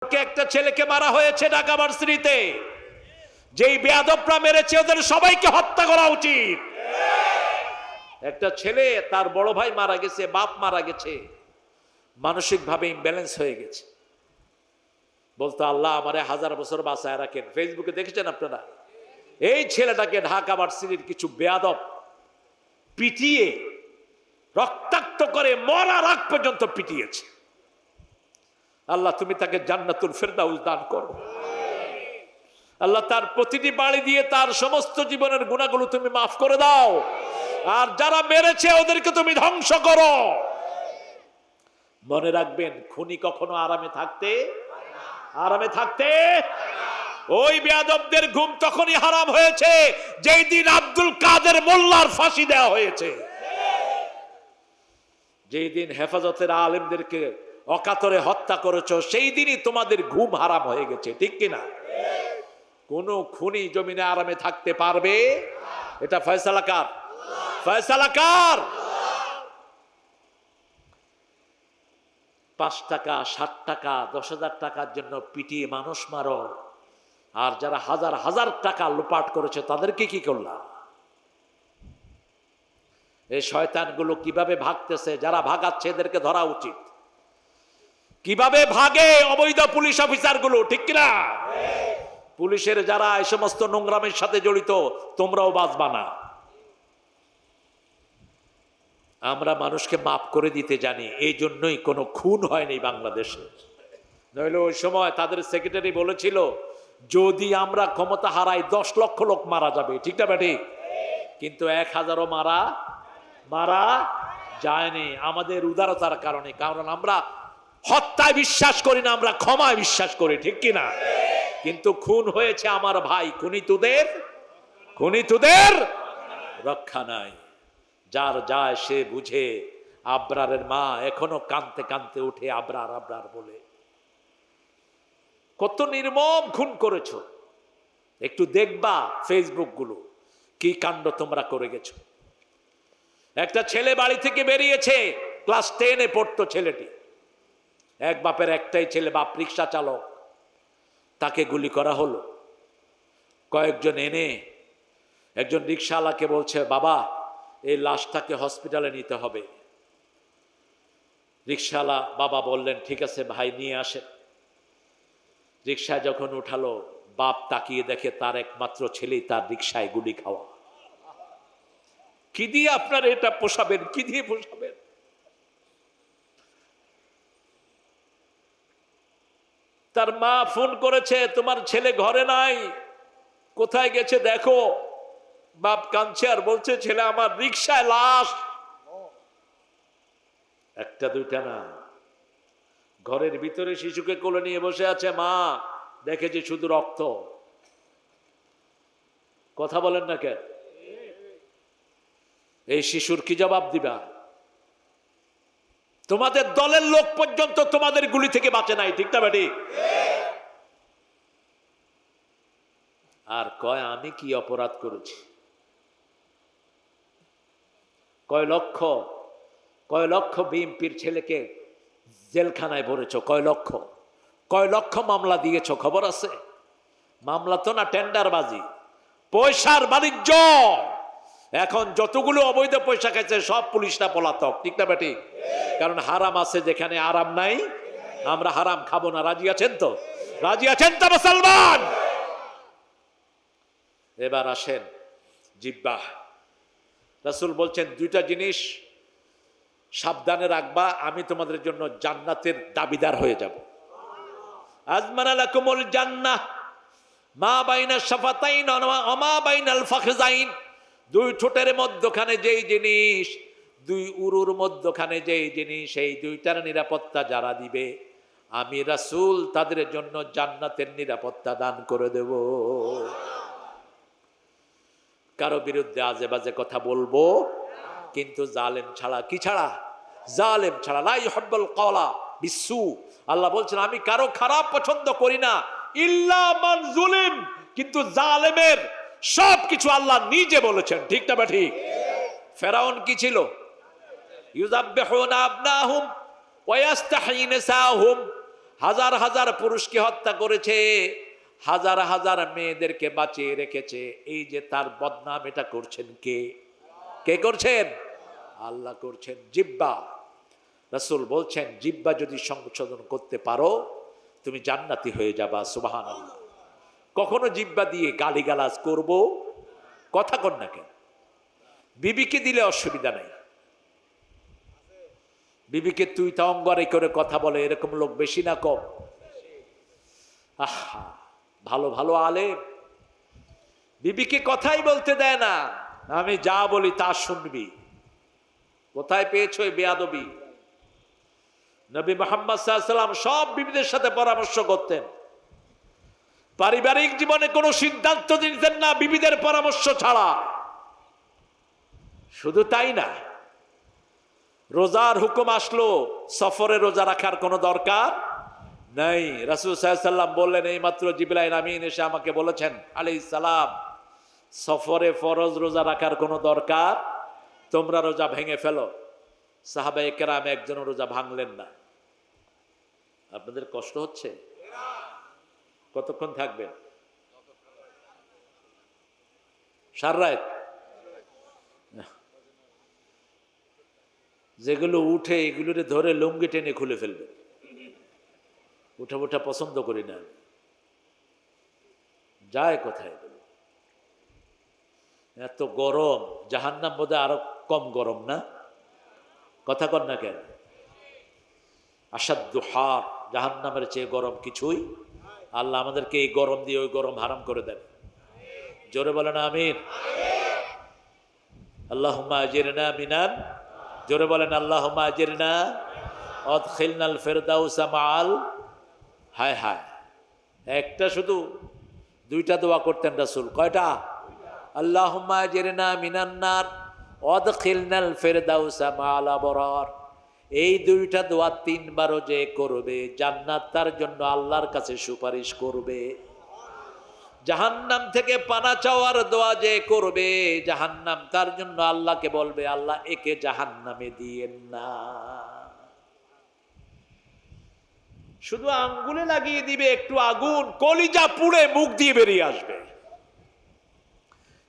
একটা ছেলেকে মারা হয়েছে ঢাকা ভার্সিটিতে। যেই বেয়াদবরা মেরেছে ওদের সবাইকে হত্যা করা উচিত। একটা ছেলে, তার বড় ভাই মারা গেছে, বাপ মারা গেছে, মানসিক ভাবে ইমব্যালেন্স হয়ে গেছে। বলতো আল্লাহ আমারে 1000 বছর বাঁচায় রাখেন। ফেসবুকে দেখেছেন আপনারা? এই ছেলেটাকে ঢাকা ভার্সিটির কিছু বেয়াদব পিটিয়ে রক্তাক্ত করে মরার আগ পর্যন্ত পিটিয়েছে। আল্লাহ তুমি তাকে জান্নাতুল ফেরদাউস দান করো। আল্লাহ তার প্রতিটি বাড়ি দিয়ে তার সমস্ত জীবনের গুনাহগুলো তুমি মাফ করে দাও। আর যারা মেরেছে ওদেরকে তুমি ধ্বংস করো। মনে রাখবেন, খুনি কখনো আরামে থাকতে ওই বেয়াদবদের ঘুম তখনই হারাম হয়েছে যেই দিন আব্দুল কাদের মোল্লার ফাঁসি দেওয়া হয়েছে। যেই দিন হেফাজতের আলেমদেরকে অকাতরে হত্যা করেছো সেই দিনই তোমাদের ঘুম হারাম হয়ে গেছে, ঠিক কিনা? কোন খুনি জমিনে আরামে থাকতে পারবে? এটা ফয়সালা কার? ফয়সালা কার? 5 টাকা, 7 টাকা, 10,000 টাকার জন্য পিটিয়ে মানুষ মারো, আর যারা হাজার হাজার টাকা লুপাট করেছে তাদেরকে কি করলাম? এই শয়তানগুলো কিভাবে ভাগতেছে, যারা ভাগাচ্ছে এদেরকে ধরা উচিত। কিভাবে ভাগে অবৈধ পুলিশ অফিসার গুলো, ঠিক কিনা? পুলিশের যারা এই সমস্ত নোংরামের সাথে জড়িত, তোমরাও বাঁচবা না। আমরা মানুষকে মাফ করে দিতে জানি, এই জন্যই কোনো খুন হয়নি বাংলাদেশে। নইলে ওই সময় তাদের সেক্রেটারি বলেছিল যদি আমরা ক্ষমতা হারাই 10 লক্ষ লোক মারা যাবে, ঠিক না বেটি? কিন্তু 1000ও মারা যায়নি আমাদের উদারতার কারণে। কারণ আমরা হত্যায় বিশ্বাস করি না, আমরা ক্ষমায় বিশ্বাস করি, ঠিক কিনা? কিন্তু খুন হয়েছে আমার ভাই, খুনি তোদের রক্ষা নাই। যার যায় সে বুঝে। আবরারের মা এখনো কাঁদতে কাঁদতে উঠে আবরার আবরার বলে। কত নির্মম খুন করেছো, একটু দেখবা ফেসবুক গুলো কি কাণ্ড তোমরা করে গেছো। একটা ছেলে বাড়ি থেকে বেরিয়েছে, ক্লাস 10-এ পড়তো ছেলেটি। এক বাপের একটাই ছেলে, বাপ রিক্সা চালক, তাকে গুলি করা হলো। কয়েকজন এনে একজন রিক্সাওয়ালাকে বলছে বাবা এই লাশটাকে হসপিটালে নিতে হবে। রিক্সাওয়ালা বাবা বললেন ঠিক আছে ভাই নিয়ে আসেন। রিক্সায় যখন উঠালো, বাপ তাকিয়ে দেখে তার একমাত্র ছেলেই তার রিক্সায় গুলি খাওয়া। কি দিয়ে আপনারা এটা পোষাবেন? কি দিয়ে পোষাবেন? তার মা ফোন করেছে তোমার ছেলে ঘরে নাই, কোথায় গেছে দেখো। বাপ কাঁদছে আর বলছে ছেলে আমার রিক্সায় লাশ। একটা দুইটা না, ঘরের ভিতরে শিশুকে কোলে নিয়ে বসে আছে মা, দেখেছে শুধু রক্ত। কথা বলেন না কেন? এই শিশুর কি জবাব দিবা? তোমাদের দলের লোক পর্যন্ত তোমাদের গুলি থেকে বাঁচে নাই, ঠিক না বেটি? আর কয় আমি কি অপরাধ করেছি? কয় লক্ষ বিএনপির ছেলেকে জেলখানায় ভরেছ, কয় লক্ষ মামলা দিয়েছ, খবর আছে? মামলা তো না, টেন্ডারবাজি, পয়সার বাণিজ্য। এখন যতগুলো অবৈধ পয়সা খাইছে সব পুলিশরা পলাতক, ঠিক না বেটি? কারণ হারাম আছে যেখানে আরাম নাই। আমরা হারাম খাবো না, রাজি আছেন তো? রাজি আছেন তো মুসলমান? এবার আসেন জিহ্বা। রাসূল বলছেন 2টা জিনিস সাবধানে রাখবা, আমি তোমাদের জন্য জান্নাতের দাবিদার হয়ে যাব। আজমানা লাকুমুল জান্নাহ মা বাইনা শাফাতাইন ওয়া মা বাইনাল ফাখযাইন। 2 ঠোঁটের মধ্যখানে যেই জিনিস, 2 উরুর মধ্যখানে যেই জিনিস, এই 2টার নিরাপত্তা যারা দিবে আমি রাসূল তাদের জন্য জান্নাতের নিরাপত্তা দান করে দেব। কারো বিরুদ্ধে আজে বাজে কথা বলবো, কিন্তু জালেম ছাড়া। কি ছাড়া? জালেম ছাড়া। লা ইউহিব্বুল কওলা বিসু। আল্লাহ বলছেন আমি কারো খারাপ পছন্দ করি না, ইল্লা মান যুলিম। কিন্তু জালেমের সবকিছু আল্লাহ নিজে বলেছেন, ঠিক না ঠিক? ফেরাউন কি ছিল? ইউযাব্বিহুনা আবনাহুম ওয়া ইস্তাহয়ী নিসাহুম। হাজার হাজার পুরুষকে হত্যা করেছে, হাজার হাজার মেয়েদেরকে বাঁচিয়ে রেখেছে। এই যে তার বদনাম, এটা করছেন কে? কে করছেন? আল্লাহ করছেন। জিহ্বা, রাসূল বলছেন জিহ্বা যদি সংশোধন করতে পারো তুমি জান্নাতি হয়ে যাবা। সুবহানাল্লাহ। কখনো জিহ্বা দিয়ে গালিগালাজ করব, কথা কর না কেন? বিবিকে দিলে অসুবিধা নাই, বিবিকে তুই তা অঙ্গরে করে কথা বলে এরকম লোক বেশি না কম? আহা, ভালো ভালো আলেম বিবিকে কথাই বলতে দেয় না, আমি যা বলি তা শুনবি। কোথায় পেয়েছো এই বেয়াদবি? নবী মুহাম্মদ সাল্লাল্লাহু আলাইহি ওয়াসাল্লাম সব বিবিদের সাথে পরামর্শ করতেন, পারিবারিক জীবনে কোনো সিদ্ধান্ত নিতেন না বিবিদের পরামর্শ ছাড়া। শুধু তাই না, রোজার হুকুম আসলো, সফরে রোজা রাখার কোনো দরকার নাই। রাসূল সাল্লাল্লাহু আলাইহি ওয়াসাল্লাম বললেন, এই মাত্র জিবরাইল আমিন এসে আমাকে বলেছেন আলাইহিস সালাম, সফরে ফরজ রোজা রাখার কোনো দরকার, তোমরা রোজা ভেঙে ফেলো। সাহাবায়ে কেরাম একজনও রোজা ভাঙলেন না। আপনাদের কষ্ট হচ্ছে? কতক্ষণ থাকবেন? সারা রাত? যেগুলো উঠে এগুলোরে ধরে লুঙ্গি টেনে খুলে ফেলবে। উঠা উঠা পছন্দ করি না, যায় কোথায়? এত গরম, জাহান্নাম বোধহয় আরো কম গরম না? কথা কর না কেন? আসাদ্দু হার, জাহান্নামের চেয়ে গরম কিছুই। আল্লাহ আমাদেরকে এই গরম দিয়ে ওই গরম হারাম করে দেন। জোরে বলেন আমিন। আল্লাহুম্মা আজিরনা মিনান, জোরে বলেন আল্লাহুম্মা আজিরনা আদখিলনাল ফিরদাউসা মাআল। হায় হায়, একটা শুধু, দুইটা দোয়া করতেন রাসূল। কয়টা? আল্লাহুম্মা আজিরনা মিনান নার আদখিলনাল ফিরদাউসা মাআল আবরার। এই দুইটা দোয়া তিনবারও যে করবে জান্নাত তার জন্য আল্লাহর কাছে সুপারিশ করবে। জাহান্নাম থেকে পানা চাওয়ার দোয়া যে করবে, জাহান্নাম তার জন্য আল্লাহকে বলবে আল্লাহ একে জাহান্নামে দিয়েন না। শুধু আঙ্গুলে লাগিয়ে দিবে একটু আগুন, কলিজা পুড়ে মুখ দিয়ে বেরিয়ে আসবে।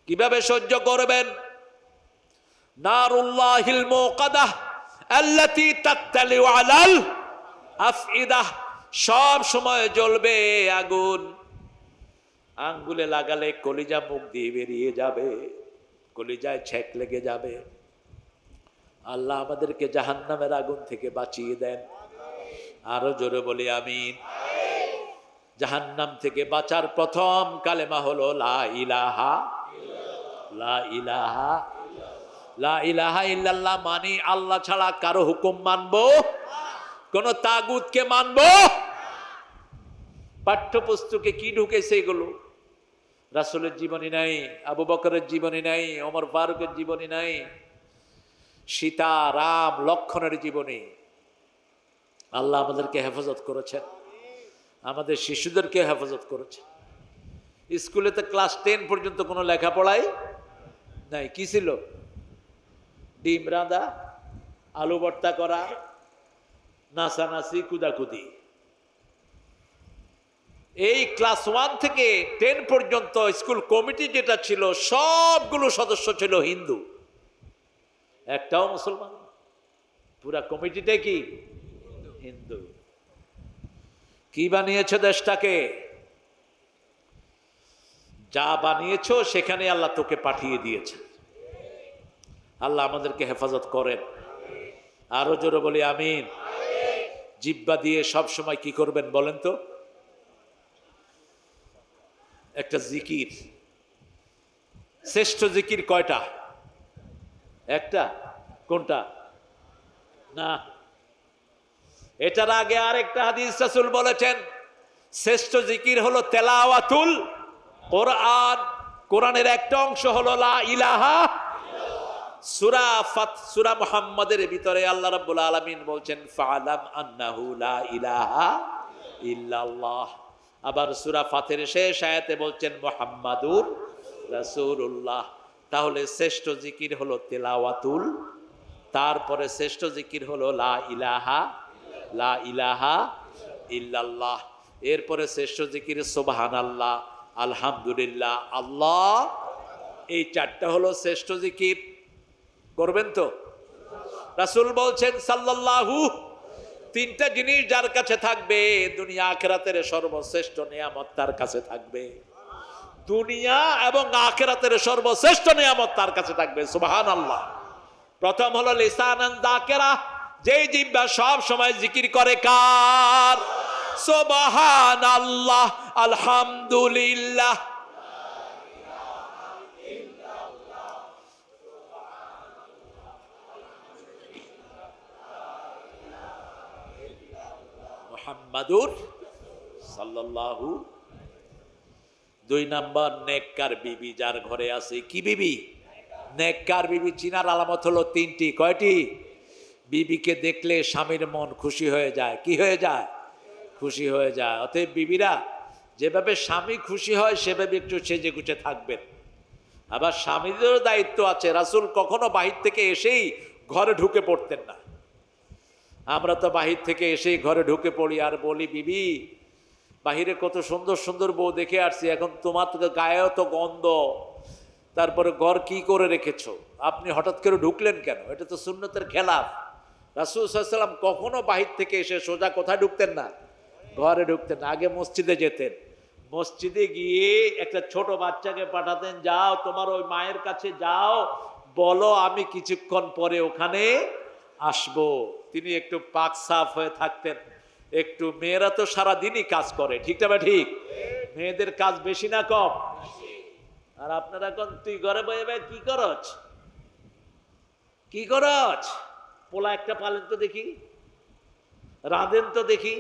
কিভাবে সহ্য করবেন? নারুল্লাহিল মুকাদাহ আল্লাতী তাত্তালিউ আলাল আফইদাহ, সব সময় জ্বলবে আগুন। আঙ্গুলে লাগালে কলিজা মুখ দিয়ে বেরিয়ে যাবে, কলিজায় ছেক লেগে যাবে। আল্লাহ আমাদেরকে জাহান্নামের আগুন থেকে বাঁচিয়ে দেন। আরো জোরে বলি আমিন। জাহান্নাম থেকে বাঁচার প্রথম কালেমা হলো লা ইলাহা, লা ইলাহা, লা ইলাহা ইল্লাল্লাহ। মানে আল্লাহ ছাড়া কারো হুকুম মানবো, কোন তাগুতকে মানবো। পাঠ্যপুস্তকে কি ঢুকেছে এগুলো? রাসূলের জীবনী নাই, আবু বকরের জীবনী নাই, ওমর ফারুকের জীবনী নাই, সীতা রাম লক্ষণের জীবনী। আল্লাহ আমাদেরকে হেফাজত করেছেন, আমাদের শিশুদেরকে হেফাজত করেছেন। স্কুলে তো ক্লাস 10 পর্যন্ত কোনো লেখাপড়াই নাই। কি ছিল? ডিম রাঁধা, আলু ভর্তা করা, নাচানাচি, কুদাকুদি। এই ক্লাস 1 থেকে 10 পর্যন্ত স্কুল কমিটি যেটা ছিল সবগুলো সদস্য ছিল হিন্দু, একটাও মুসলমান। পুরা কমিটিটা কি হিন্দু। কি বানিয়েছে দেশটাকে? যা বানিয়েছো সেখানে আল্লাহ তোকে পাঠিয়ে দিয়েছে। আল্লাহ আমাদেরকে হেফাজত করেন। আরো জোরে বলি আমিন। জিহ্বা দিয়ে সব সময় কি করবেন বলেন তো? একটা জিকির, শ্রেষ্ঠ জিকির কয়টা? একটা। কোনটা? না, এটার আগে আরেকটা হাদিস রাসূল বলেছেন শ্রেষ্ঠ জিকির হলো তেলাওয়াতুল কোরআন। কোরআনের একটা অংশ হলো লা ইলাহা। সূরা মুহাম্মাদের ভিতরে আল্লাহ রাব্বুল আলামিন বলছেন ফাআলাম আন্নাহু লা ইলাহা ইল্লাল্লাহ। আবার সূরা ফাতিরের শেষ আয়াতে বলছেন মুহাম্মাদুর রাসূলুল্লাহ। তাহলে শ্রেষ্ঠ জিকির হলো তেলাওয়াতুল, তারপরে শ্রেষ্ঠ জিকির হলো লা ইলাহা, লা ইলাহা ইল্লাল্লাহ। এরপরে শ্রেষ্ঠ জিকির সুবহানাল্লাহ, আলহামদুলিল্লাহ, আল্লাহ। এই চারটা হলো শ্রেষ্ঠ জিকির। করবেন তো? রাসূল বলছেন সাল্লাল্লাহু, তিনটা জিনিস যার কাছে থাকবে দুনিয়া আখিরাতের সর্বশ্রেষ্ঠ নিয়ামত তার কাছে থাকবে। দুনিয়া এবং আখিরাতের সর্বশ্রেষ্ঠ নিয়ামত তার কাছে থাকবে। সুবহানাল্লাহ। প্রথম হলো লিসানান যাকিরা, যেই জিহ্বা সব সময় জিকির করে কার? সুবহানাল্লাহ, আলহামদুলিল্লাহ। মুহাম্মাদুর সাল্লাল্লাহু। দুই নাম্বার, নেককার বিবি যার ঘরে আছে। কি বিবি? নেককার বিবি। চিনার আলামত হলো তিনটি। কয়টি? বিবিকে দেখলে স্বামীর মন খুশি হয়ে যায়। কি হয়ে যায়? খুশি হয়ে যায়। অতএব বিবিরা যেভাবে স্বামী খুশি হয় সেভাবে একটু সেজে গুছে থাকবেন। আবার স্বামীদেরও দায়িত্ব আছে। রাসূল কখনো বাহির থেকে এসেই ঘরে ঢুকে পড়তেন না। আমরা তো বাহির থেকে এসেই ঘরে ঢুকে পড়ি আর বলি, বিবি বাহিরে কত সুন্দর সুন্দর বউ দেখে আসছি, এখন তোমার তো গায়েও তো গন্ধ, তারপরে ঘর কি করে রেখেছো, আপনি হঠাৎ করে ঢুকলেন কেন? এটা তো সুন্নতের খেলাফ। রাসূল সাল্লাল্লাহু আলাইহি ওয়াসাল্লাম কখনো বাহির থেকে এসে সোজা কোথায় ঢুকতেন না? ঘরে ঢুকতেন না। আগে মসজিদে যেতেন। মসজিদে গিয়ে একটা ছোট বাচ্চাকে পাঠাতেন, যাও তোমার ওই মায়ের কাছে যাও, বলো আমি কিছুক্ষণ পরে ওখানে আসবো। তিনি একটু পাক সাফ হয়ে থাকতেন। একটু, মেয়েরা তো সারাদিনই কাজ করে, ঠিক না? ঠিক। মেয়েদের কাজ বেশি না কম? আর আপনারা এখন তুই ঘরে বয়ে বয়ে কি করছ? কি করছ? পোলা একটা পালেন তো দেখি, রাঁধেন তো দেখি।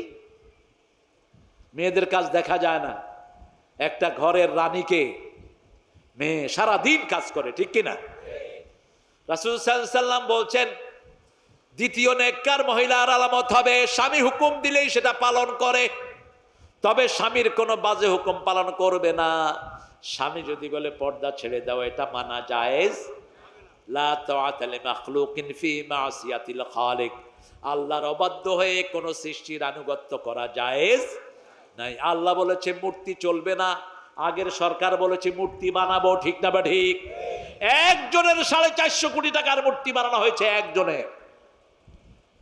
মেয়েদের কাজ দেখা যায় না। একটা ঘরের রানীকে মেয়ে সারাদিন কাজ করে, ঠিক কিনা? রাসূল সাল্লাল্লাহু আলাইহি ওয়াসাল্লাম বলছেন, দ্বিতীয় নেককার মহিলার আলামত হবে স্বামী হুকুম দিলেই সেটা পালন করে, তবে স্বামীর কোনো বাজে হুকুম পালন করবে না। স্বামী যদি বলে পর্দা ছেড়ে দাও, এটা মানা জায়েজ। লা তাআতা লিমাখলুকিন ফি মাসিয়াতিল খালিক, আল্লাহর অবাধ্য হয়ে কোন সৃষ্টির আনুগত্য করা জায়েজ নাই। আল্লাহ বলেছে মূর্তি চলবে না, আগের সরকার বলেছে মূর্তি বানাবো, ঠিক না বা ঠিক? একজনের 450 কোটি টাকার মূর্তি বানানো হয়েছে, একজনের।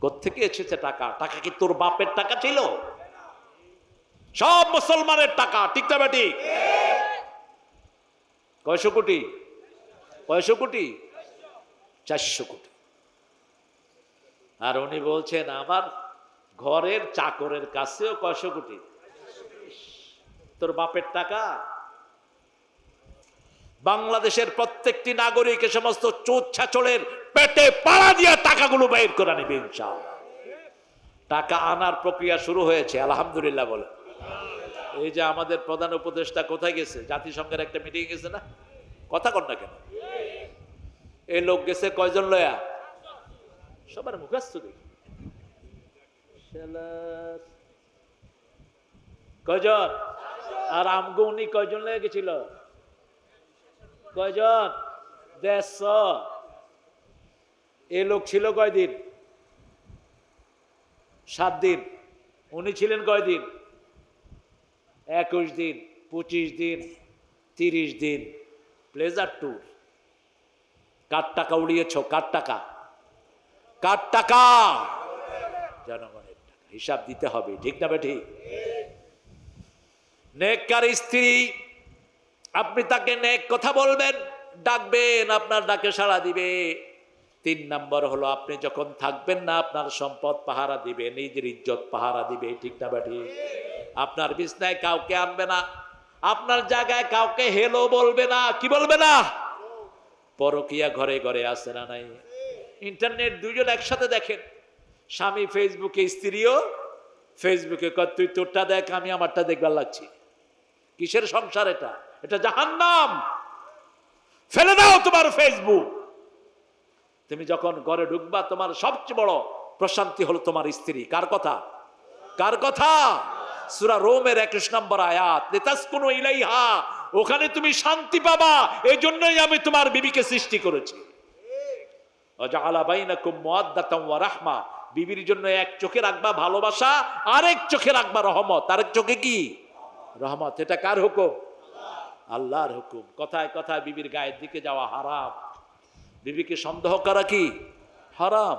কোত্থেকে এসেছে টাকা? টাকা কি তোর বাপের টাকা ছিল? সব মুসলমানের টাকা, ঠিক না বা ঠিক? কয়শো কোটি? কয়শো কোটি? 400 কোটি। আর উনি বলছেন আমার ঘরের চাকরের কাছেও কয়শো কোটি। তোর বাপের টাকা। বাংলাদেশের প্রত্যেকটি নাগরিক এ সমস্ত চোর ছাচলের পেটে পাড়া দিয়ে টাকাগুলো বের করে নেবে ইনশাআল্লাহ। টাকা আনার প্রক্রিয়া শুরু হয়েছে, আলহামদুলিল্লাহ বলে। এই যে আমাদের প্রধান উপদেষ্টা কোথায় গেছে? জাতিসংঘের একটা মিটিং গেছে না? কথা কর না কেন? এই লোক গেছে কয়জন লয়া? সবার মুখস্থ দেখি। কয়জন? আর আমগো উনি কয়জন লয়ে গেছিল? কয়জন? 150। এ লোক ছিল কয়দিন? 7 দিন। উনি ছিলেন কয়দিন? 21 দিন, 25 দিন, 30 দিন। Pleasure tour. কার টাকা উড়িয়েছ? কার টাকা? কার টাকা? জনগণের টাকা। হিসাব দিতে হবে, ঠিক না ঠিক? নেককার স্ত্রী, আপনি তাকে নেক কথা বলবেন, ডাকবেন, আপনার ডাকে সাড়া দিবে। 3 নম্বর হলো আপনি যখন থাকবেন না আপনার সম্পদ পাহারা দিবে, নিজের ইজ্জত পাহারা দিবে, ঠিক না ঠিক? আপনার বিছনায় কাউকে আনবে না, আপনার জায়গায় কাউকে হেলো বলবে না। কি বলবে না? পরকিয়া ঘরে ঘরে আছে না নাই? ইন্টারনেট দুইজন একসাথে দেখেন, স্বামী ফেসবুকে, স্ত্রীও ফেসবুকে। তুই তোরটা দেখ, আমি আমারটা দেখবার লাগছি। কিসের সংসার এটা? এটা জাহান্নাম। ফেলে দাও তোমার ফেসবুক। তুমি যখন ঘরে ঢুকবা তোমার সবচেয়ে বড় প্রশান্তি হলো তোমার স্ত্রী। কার কথা? কার কথা? সূরা রোমের 21 নম্বর আয়াত, লিতাসকুনু ইলাইহা, ওখানে তুমি শান্তি পাবা। এই জন্যই আমি তোমার বিবিকে সৃষ্টি করেছি। ওয়াজআলা বাইনাকুম মুওয়াদ্দাতাম ওয়া রাহমা, বিবির জন্য এক চোখে রাখবা ভালোবাসা, আরেক চোখে রাখবা রহমত। আরেক চোখে কি? রহমত। এটা কার হুকুম? আল্লাহর হুকুম। কথায় কথায় বিবির গায়ের দিকে যাওয়া হারাম, বিবিকে সন্দেহ করা কি হারাম।